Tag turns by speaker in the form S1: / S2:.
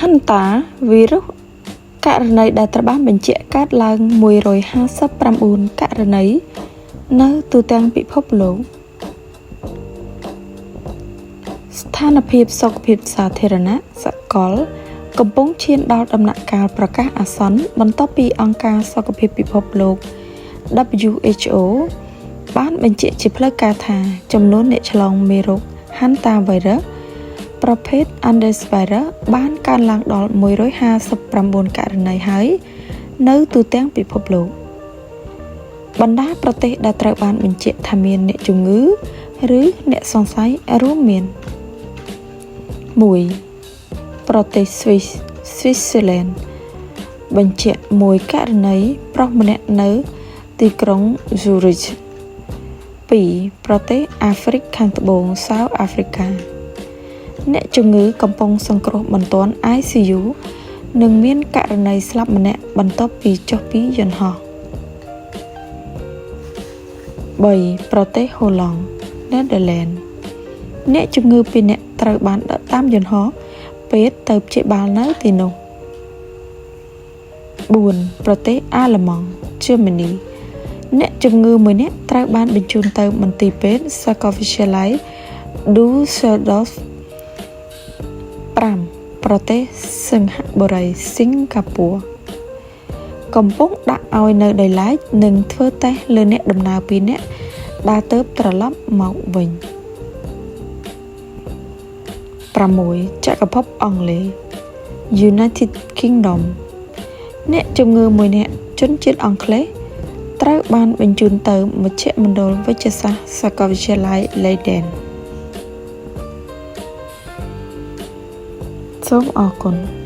S1: Hanta virus ករណីដែលត្រូវបានបញ្ជាក់កើតឡើង159ករណីនៅទូទាំងពិភពលោកស្ថានភាពសុខភាពសាធារណៈសកលកំពុងឈានដល់ដំណាក់កាលប្រកាសអាសន្នបន្ទាប់ពីអង្គការសុខភាពពិភពលោក WHO បានបញ្ជាក់ជាផ្លូវការថាចំនួនអ្នកឆ្លងមេរោគ Hantavirus ប្រភេទ Andes virus បានកើនឡើងដល់159ករណីហើយនៅទូទាំងពិភពលោកបណ្ដាប្រទេសដែលត្រូវបានបញ្ជាក់ថាមានអ្នកជំងឺឬអ្នកសង្ស័យរួមមាន1ប្រទេស Switzerland បញ្ជាក់1ករណីប្រុសម្នាក់នៅទីក្រុង Zurich 2ប្រទេសអាហ្វ្រិកខាងត្បូង South Africa អ្នកជំងឺកំពុងសង្គ្រោះបន្ទាន់ ICU និងមានករណីស្លាប់ម្នាក់បន្ទាប់ពីចុះពីយន្តហោះ3ប្រទេសហូឡង់ Netherlands អ្នកជំងឺ2នាក់ត្រូវបានដឹកតាមយន្តហោះពេទ្យទៅព្យាបាលនៅទីនោះ4ប្រទេសអាល្លឺម៉ង់ Germany អ្នកជំងឺ1នាក់ត្រូវបានបញ្ជូនទៅមន្ទីរពេទ្យសាកលវិទ្យាល័យ Düsseldorf 5ប្រទេសសិង្ហបុរី Singapore កំពុងដាក់ឲ្យនៅដីឡែកនិងធ្វើតេស្តលើអ្នកដំណើរ2នាក់ដែលទើបត្រឡប់មកវិញ6ចក្រភពអង់គ្លេស United Kingdom អ្នកជំងឺ1នាក់ជនជាតិអង់គ្លេសត្រូវបានបញ្ជូនទៅមជ្ឈមណ្ឌលវិទ្យាសាស្ត្រសាកលវិទ្យាល័យ Leiden សូមអរគុណ